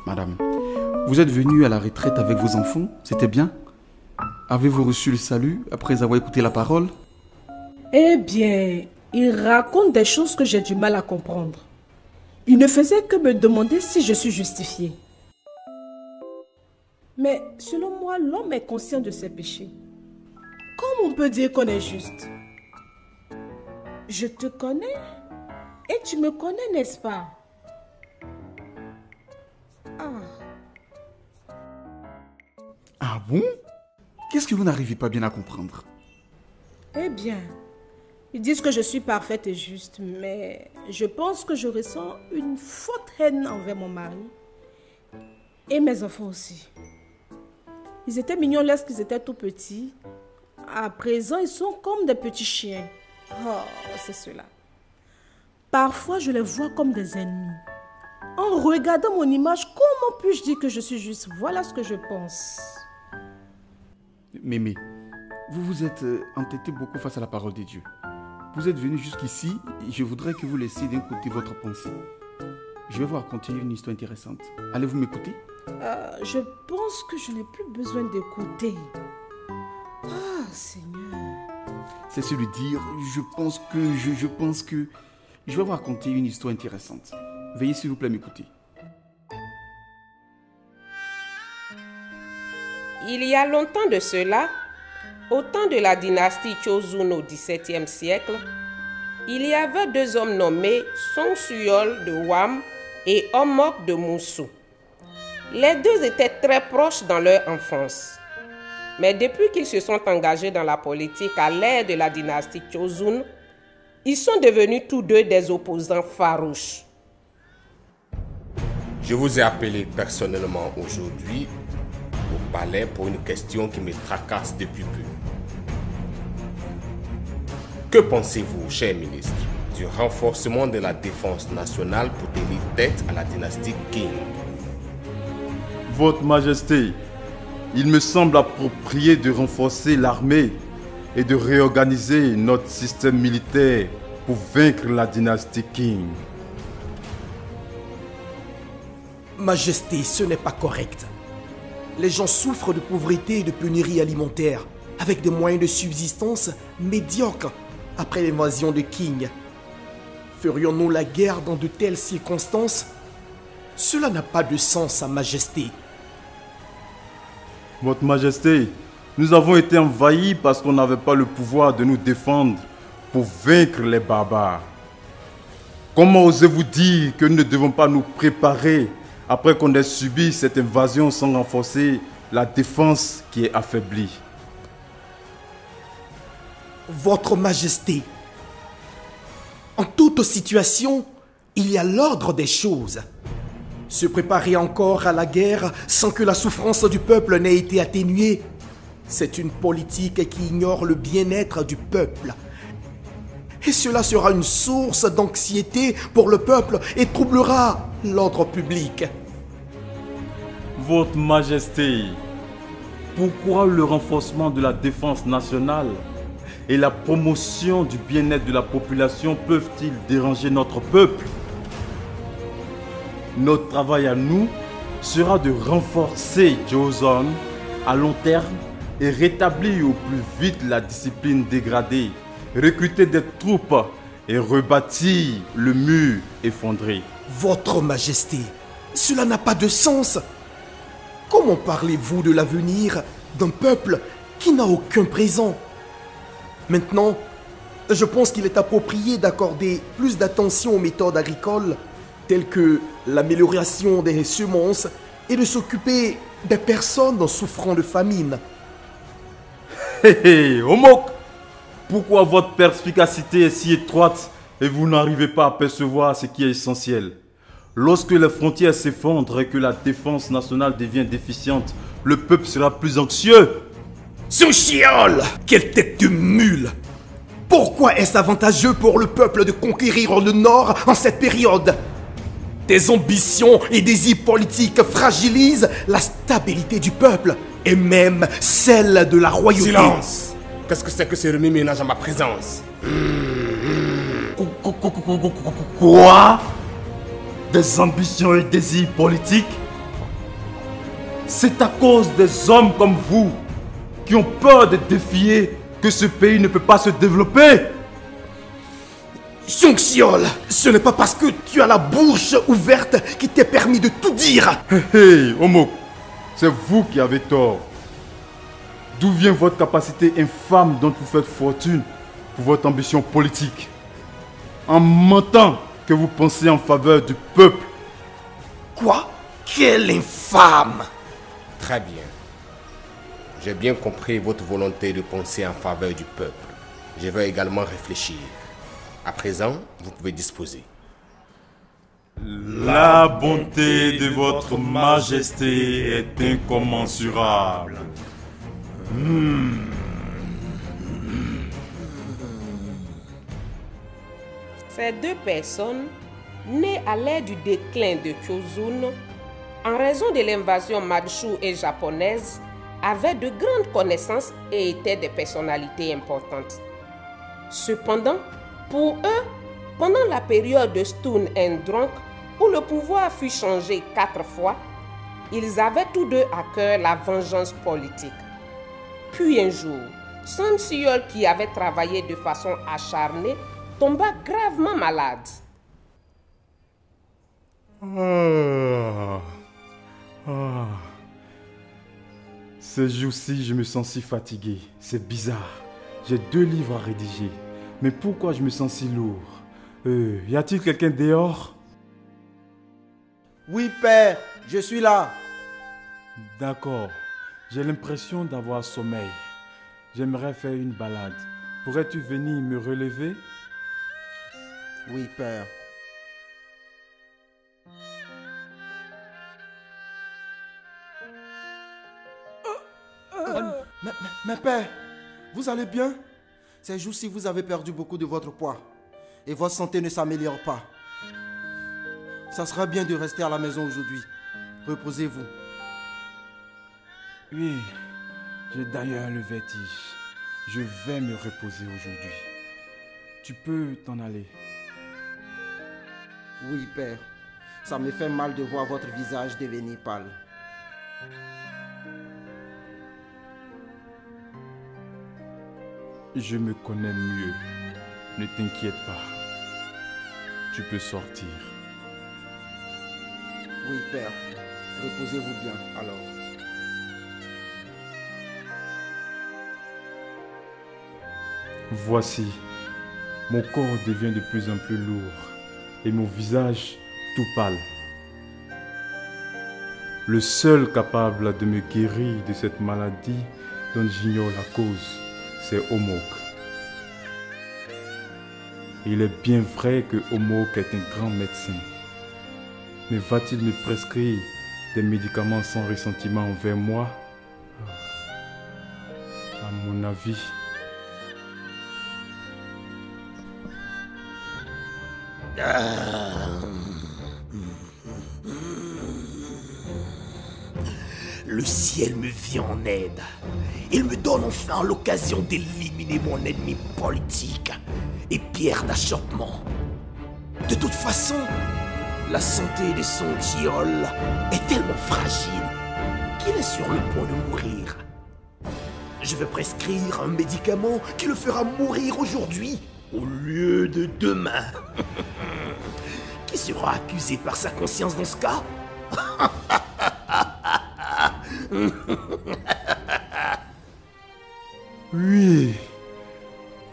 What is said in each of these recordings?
Madame, vous êtes venue à la retraite avec vos enfants, c'était bien? Avez-vous reçu le salut après avoir écouté la parole? Eh bien, il raconte des choses que j'ai du mal à comprendre. Il ne faisait que me demander si je suis justifiée. Mais selon moi, l'homme est conscient de ses péchés. Comment on peut dire qu'on est juste? Je te connais et tu me connais, n'est-ce pas? Ah bon? Qu'est-ce que vous n'arrivez pas bien à comprendre? Eh bien, ils disent que je suis parfaite et juste, mais je pense que je ressens une forte haine envers mon mari et mes enfants aussi. Ils étaient mignons lorsqu'ils étaient tout petits. À présent, ils sont comme des petits chiens. Oh, c'est cela. Parfois, je les vois comme des ennemis. En regardant mon image, comment puis-je dire que je suis juste? Voilà ce que je pense. Mémé, vous vous êtes entêté beaucoup face à la parole de Dieu. Vous êtes venu jusqu'ici et je voudrais que vous laissiez d'un côté votre pensée. Je vais vous raconter une histoire intéressante. Allez-vous m'écouter? Je pense que je n'ai plus besoin d'écouter. Ah, Seigneur. C'est se le dire, je pense que... Je vais vous raconter une histoire intéressante. Veuillez s'il vous plaît m'écouter. Il y a longtemps de cela, au temps de la dynastie Chosun au XVIIe siècle, il y avait deux hommes nommés Song Suyol de Wam et Omok de Moussou. Les deux étaient très proches dans leur enfance. Mais depuis qu'ils se sont engagés dans la politique à l'ère de la dynastie Chosun, ils sont devenus tous deux des opposants farouches. Je vous ai appelé personnellement aujourd'hui au palais pour une question qui me tracasse depuis peu. Que pensez-vous, cher ministre, du renforcement de la défense nationale pour tenir tête à la dynastie Qing? Votre Majesté, il me semble approprié de renforcer l'armée et de réorganiser notre système militaire pour vaincre la dynastie Qing. Majesté, ce n'est pas correct. Les gens souffrent de pauvreté et de pénurie alimentaire, avec des moyens de subsistance médiocres après l'invasion de Qing. Ferions-nous la guerre dans de telles circonstances? Cela n'a pas de sens, Sa Majesté. Votre Majesté, nous avons été envahis parce qu'on n'avait pas le pouvoir de nous défendre pour vaincre les barbares. Comment osez-vous dire que nous ne devons pas nous préparer après qu'on ait subi cette invasion sans renforcer la défense qui est affaiblie? Votre Majesté, en toute situation, il y a l'ordre des choses. Se préparer encore à la guerre sans que la souffrance du peuple n'ait été atténuée, c'est une politique qui ignore le bien-être du peuple. Et cela sera une source d'anxiété pour le peuple et troublera l'ordre public. Votre Majesté, pourquoi le renforcement de la défense nationale et la promotion du bien-être de la population peuvent-ils déranger notre peuple? Notre travail à nous sera de renforcer Joseon à long terme et rétablir au plus vite la discipline dégradée, recruter des troupes et rebâtir le mur effondré. Votre Majesté, cela n'a pas de sens. Comment parlez-vous de l'avenir d'un peuple qui n'a aucun présent? Maintenant, je pense qu'il est approprié d'accorder plus d'attention aux méthodes agricoles, telles que l'amélioration des semences et de s'occuper des personnes souffrant de famine. Hé, Omok, pourquoi votre perspicacité est si étroite et vous n'arrivez pas à percevoir ce qui est essentiel? Lorsque les frontières s'effondrent et que la défense nationale devient déficiente, le peuple sera plus anxieux. Ce chiol! Quelle tête de mule! Pourquoi est-ce avantageux pour le peuple de conquérir le Nord en cette période? Tes ambitions et désirs politiques fragilisent la stabilité du peuple et même celle de la royauté. Silence! Qu'est-ce que c'est que ce remue-ménage à ma présence? Quoi? Des ambitions et désirs politiques? C'est à cause des hommes comme vous, qui ont peur de défier, que ce pays ne peut pas se développer. Jonxiol, ce n'est pas parce que tu as la bouche ouverte qui t'est permis de tout dire. Hé, Omok, c'est vous qui avez tort. D'où vient votre capacité infâme dont vous faites fortune pour votre ambition politique? En mentant que vous pensez en faveur du peuple. Quoi? Quelle infâme! Très bien. J'ai bien compris votre volonté de penser en faveur du peuple. Je vais également réfléchir. À présent, vous pouvez disposer. La bonté de votre majesté est incommensurable. Ces deux personnes, nées à l'ère du déclin de Chozun, en raison de l'invasion mandchoue et japonaise, avaient de grandes connaissances et étaient des personnalités importantes. Cependant, pour eux, pendant la période de Stone and Drunk, où le pouvoir fut changé 4 fois, ils avaient tous deux à cœur la vengeance politique. Puis un jour, Sun Suyol, qui avait travaillé de façon acharnée, tomba gravement malade. Ces jours-ci, je me sens si fatigué. C'est bizarre. J'ai 2 livres à rédiger. Mais pourquoi je me sens si lourd? Y a-t-il quelqu'un dehors? Oui, père, je suis là. D'accord. J'ai l'impression d'avoir sommeil. J'aimerais faire une balade. Pourrais-tu venir me relever? Oui, père. Mais père, vous allez bien? Ces jours-ci, vous avez perdu beaucoup de votre poids et votre santé ne s'améliore pas. Ça sera bien de rester à la maison aujourd'hui. Reposez-vous. Oui, j'ai d'ailleurs le vertige. Je vais me reposer aujourd'hui. Tu peux t'en aller. Oui, père. Ça me fait mal de voir votre visage devenir pâle. Je me connais mieux. Ne t'inquiète pas. Tu peux sortir. Oui, père. Reposez-vous bien, alors. Voici. Mon corps devient de plus en plus lourd et mon visage tout pâle. Le seul capable de me guérir de cette maladie dont j'ignore la cause, c'est Omok. Il est bien vrai que Omok est un grand médecin. Mais va-t-il me prescrire des médicaments sans ressentiment envers moi? À mon avis... Le ciel me vient en aide. Il me donne enfin l'occasion d'éliminer mon ennemi politique et pierre d'achoppement. De toute façon, la santé de son Jiol est tellement fragile qu'il est sur le point de mourir. Je vais prescrire un médicament qui le fera mourir aujourd'hui au lieu de demain. Qui sera accusé par sa conscience dans ce cas? Oui,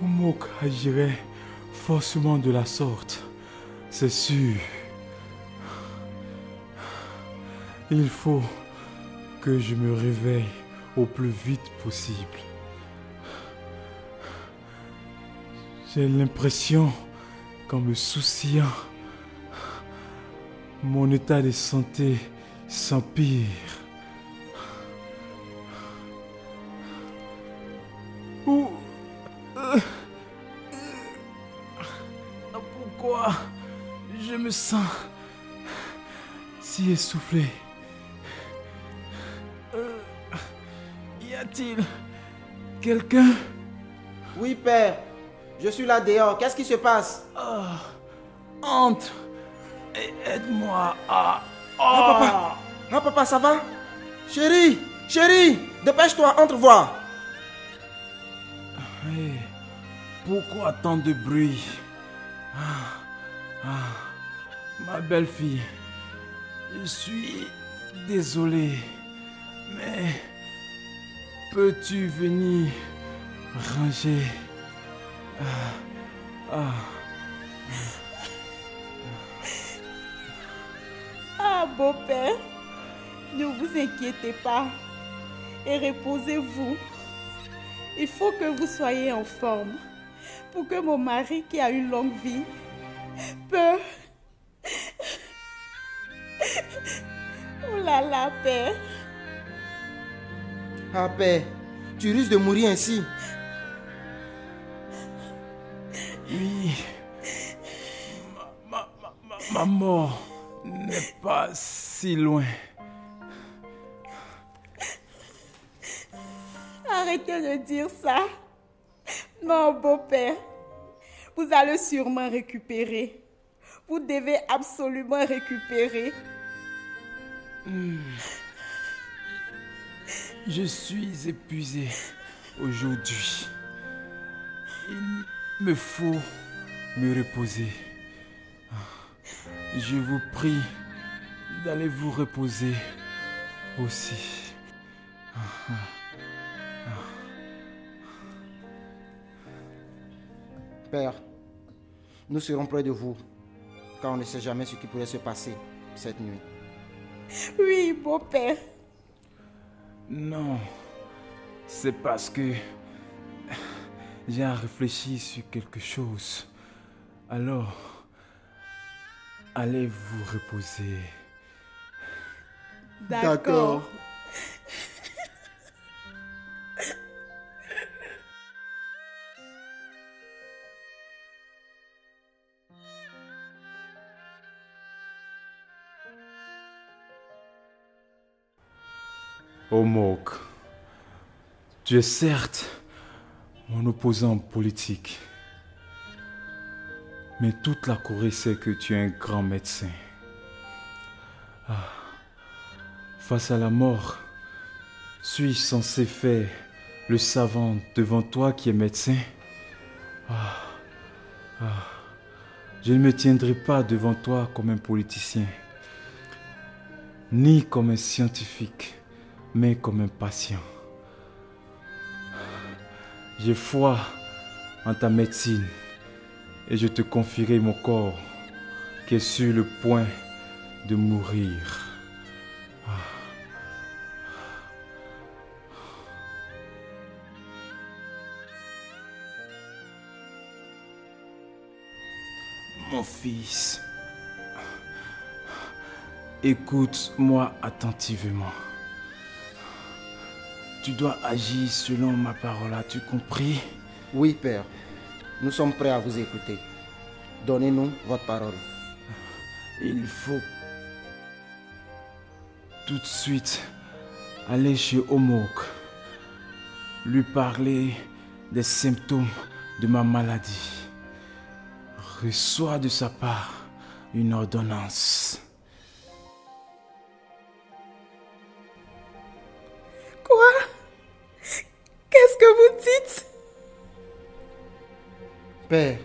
Omok agirait forcément de la sorte, c'est sûr. Il faut que je me réveille au plus vite possible. J'ai l'impression qu'en me souciant, mon état de santé s'empire. Pourquoi je me sens si essoufflé? Y a-t-il quelqu'un? Oui, père. Je suis là dehors. Qu'est-ce qui se passe? Entre et aide-moi à... Ah, papa. Ah, papa, ça va? Chérie, chérie, dépêche-toi, entre voir. Hey, pourquoi tant de bruit? Ma belle-fille, je suis désolé, mais peux-tu venir ranger? Beau-père, ne vous inquiétez pas et reposez-vous. Il faut que vous soyez en forme pour que mon mari, qui a une longue vie, peut... Oh là là, père. Ah, père, tu risques de mourir ainsi. Oui, ma mort n'est pas si loin. Arrêtez de dire ça. Non, beau-père, vous allez sûrement récupérer. Vous devez absolument récupérer. Je suis épuisé aujourd'hui. Il me faut me reposer. Je vous prie d'aller vous reposer aussi. Père, nous serons près de vous, car on ne sait jamais ce qui pourrait se passer cette nuit. Oui, beau-père. Non, c'est parce que j'ai réfléchi sur quelque chose. Alors, allez vous reposer. D'accord. Omok, tu es certes mon opposant politique, mais toute la Corée sait que tu es un grand médecin. Face à la mort, suis-je censé faire le savant devant toi qui es médecin? Je ne me tiendrai pas devant toi comme un politicien, ni comme un scientifique, mais comme un patient. J'ai foi en ta médecine et je te confierai mon corps qui est sur le point de mourir. Mon fils, écoute-moi attentivement. Tu dois agir selon ma parole, as-tu compris? Oui, Père. Nous sommes prêts à vous écouter. Donnez-nous votre parole. Il faut tout de suite aller chez Omok, lui parler des symptômes de ma maladie. Reçois de sa part une ordonnance. Quoi? Qu'est-ce que vous dites? Père,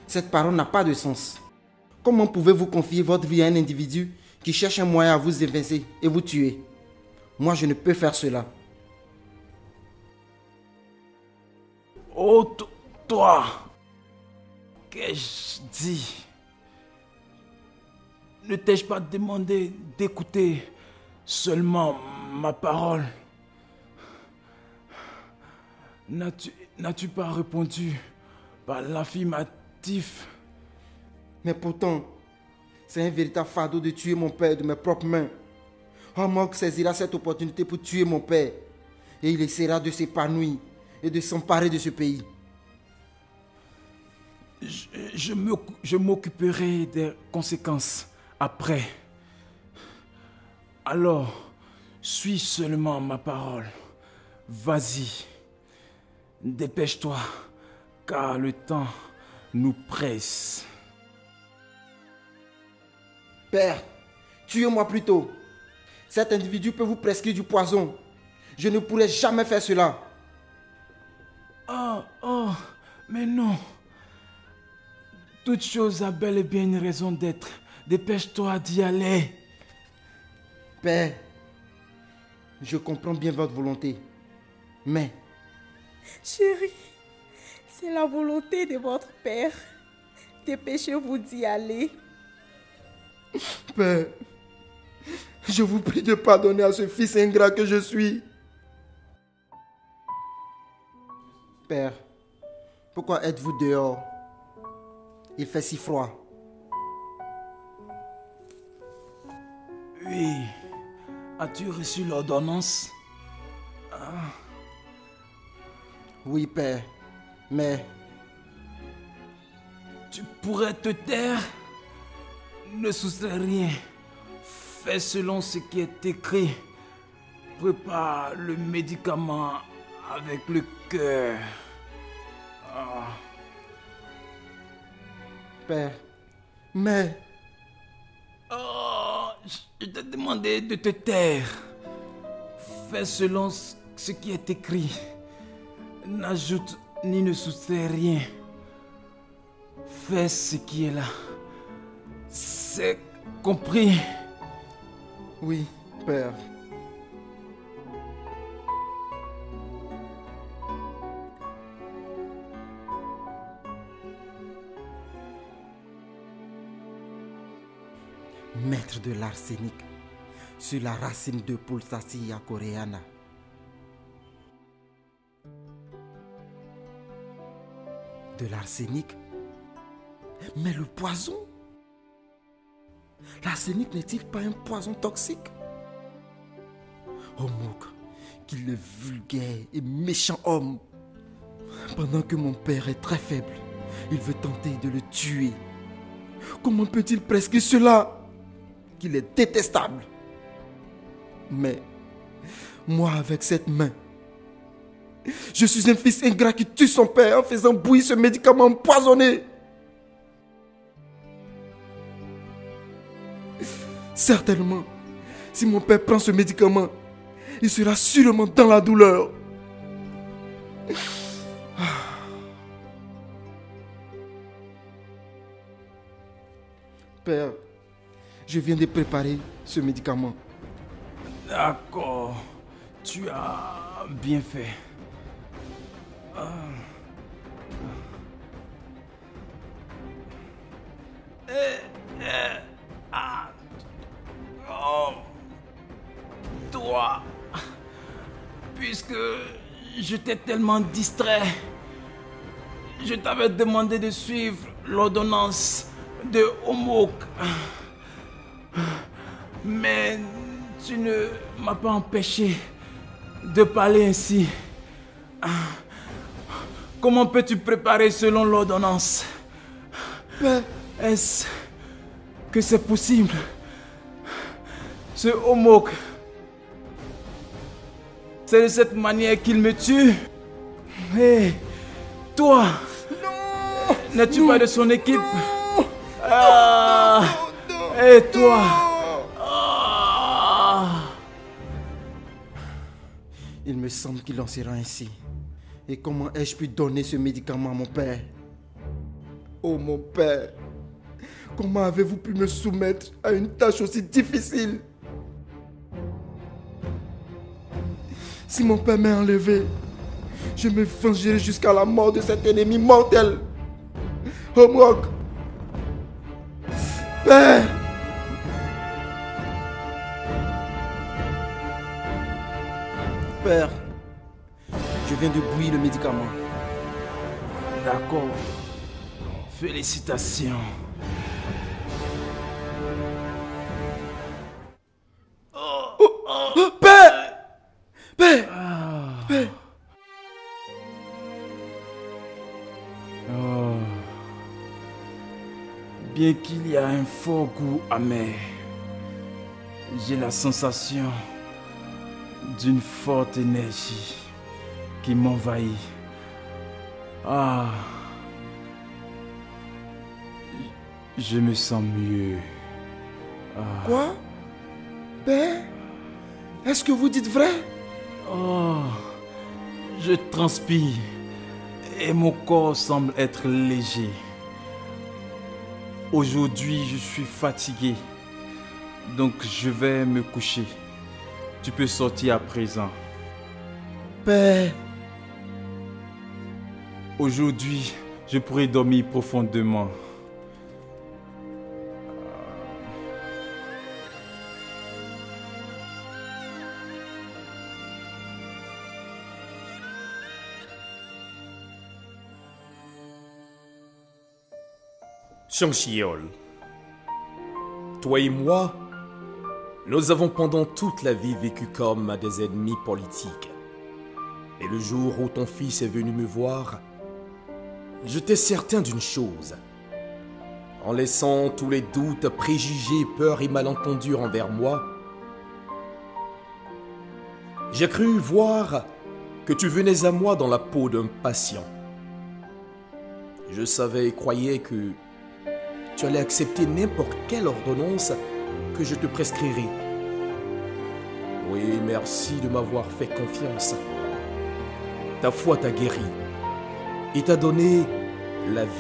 cette parole n'a pas de sens. Comment pouvez-vous confier votre vie à un individu qui cherche un moyen à vous évincer et vous tuer? Moi, je ne peux faire cela. Oh, toi, qu'ai-je dit? Ne t'ai-je pas demandé d'écouter seulement ma parole? N'as-tu pas répondu par l'affirmatif? Mais pourtant, c'est un véritable fardeau de tuer mon père de mes propres mains. Omok saisira cette opportunité pour tuer mon père. Et il essaiera de s'épanouir et de s'emparer de ce pays. Je m'occuperai des conséquences après. Alors, suis seulement ma parole. Vas-y, dépêche-toi, car le temps nous presse. Père, tuez-moi plutôt. Cet individu peut vous prescrire du poison. Je ne pourrai jamais faire cela. Oh, mais non. Toute chose a bel et bien une raison d'être. Dépêche-toi d'y aller. Père, je comprends bien votre volonté. Mais... Chérie, c'est la volonté de votre père. Dépêchez-vous d'y aller. Père, je vous prie de pardonner à ce fils ingrat que je suis. Père, pourquoi êtes-vous dehors? Il fait si froid. Oui. As-tu reçu l'ordonnance? Oui, Père, mais... Tu pourrais te taire? Ne soustrais rien. Fais selon ce qui est écrit. Prépare le médicament avec le cœur. Père, mais... Je t'ai demandé de te taire. Fais selon ce qui est écrit. N'ajoute ni ne soustrais rien. Fais ce qui est là. C'est compris? Oui, Père. Maître de l'arsenic sur la racine de Pulsacea coreana. De l'arsenic? Mais le poison? L'arsenic n'est-il pas un poison toxique? Oh Mouk, qu'il est vulgaire et méchant homme. Pendant que mon père est très faible, il veut tenter de le tuer. Comment peut-il prescrire cela? Qu'il est détestable. Mais moi, avec cette main, je suis un fils ingrat qui tue son père en faisant bouillir ce médicament empoisonné. Certainement, si mon père prend ce médicament, il sera sûrement dans la douleur. Père, je viens de préparer ce médicament. D'accord. Tu as bien fait. Toi, puisque je t'ai tellement distrait, je t'avais demandé de suivre l'ordonnance de Omok. Mais tu ne m'as pas empêché de parler ainsi. Comment peux-tu préparer selon l'ordonnance? Est-ce que c'est possible? Ce Omok, c'est de cette manière qu'il me tue? Hé, toi, n'es-tu pas de son équipe? Et toi? Il me semble qu'il en sera ainsi. Et comment ai-je pu donner ce médicament à mon père? Oh mon père, comment avez-vous pu me soumettre à une tâche aussi difficile? Si mon père m'est enlevé, je me vengerai jusqu'à la mort de cet ennemi mortel. Omok, Père! Père, je viens de bouillir le médicament. D'accord. Félicitations. Père! Père! Père! Bien qu'il y a un fort goût amer, j'ai la sensation d'une forte énergie qui m'envahit. Je me sens mieux. Quoi? Père? Est-ce que vous dites vrai? Oh, je transpire et mon corps semble être léger. Aujourd'hui, je suis fatigué, donc je vais me coucher. Tu peux sortir à présent. Père. Aujourd'hui, je pourrai dormir profondément. Changchiol, toi et moi, nous avons pendant toute la vie vécu comme des ennemis politiques. Et le jour où ton fils est venu me voir, j'étais certain d'une chose. En laissant tous les doutes, préjugés, peurs et malentendus envers moi, j'ai cru voir que tu venais à moi dans la peau d'un patient. Je savais et croyais que tu allais accepter n'importe quelle ordonnance que je te prescrirais. Oui, merci de m'avoir fait confiance. Ta foi t'a guéri et t'a donné la vie.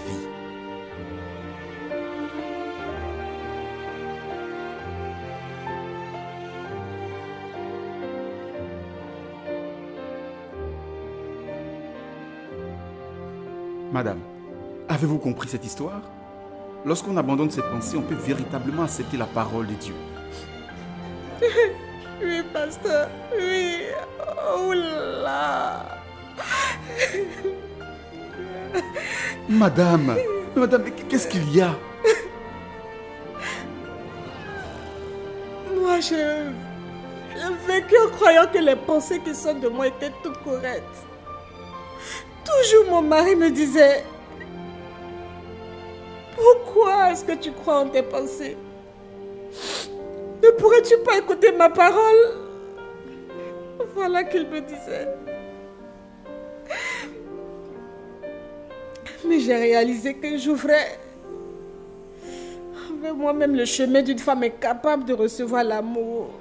Madame, avez-vous compris cette histoire? Lorsqu'on abandonne ses pensées, on peut véritablement accepter la parole de Dieu. Oui, pasteur, oui. Oh là. Madame, qu'est-ce qu'il y a? Moi, j'ai vécu en croyant que les pensées qui sortent de moi étaient toutes correctes. Toujours mon mari me disait: pourquoi est-ce que tu crois en tes pensées? Ne pourrais-tu pas écouter ma parole? Voilà qu'il me disait. Mais j'ai réalisé que j'ouvrais envers moi-même le chemin d'une femme incapable de recevoir l'amour.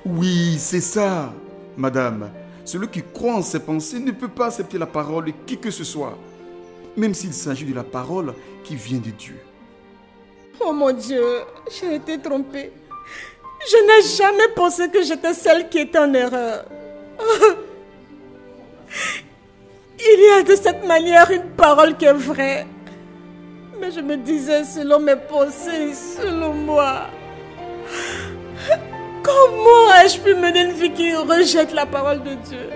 Oui, c'est ça, madame. Celui qui croit en ses pensées ne peut pas accepter la parole de qui que ce soit, même s'il s'agit de la parole qui vient de Dieu. Oh mon Dieu, j'ai été trompée. Je n'ai jamais pensé que j'étais celle qui était en erreur. Il y a de cette manière une parole qui est vraie. Mais je me disais selon mes pensées, selon moi. Comment ai-je pu mener une vie qui rejette la parole de Dieu?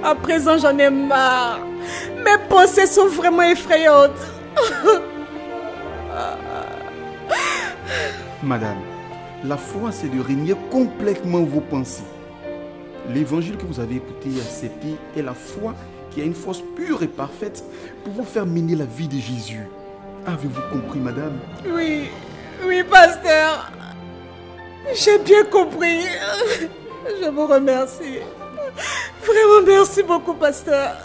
À présent, j'en ai marre. Mes pensées sont vraiment effrayantes. Madame, la foi, c'est de régner complètement vos pensées. L'évangile que vous avez écouté et accepté est la foi qui a une force pure et parfaite pour vous faire mener la vie de Jésus. Avez-vous compris, madame? Oui, oui, pasteur. J'ai bien compris. Je vous remercie. Vraiment, merci beaucoup, pasteur.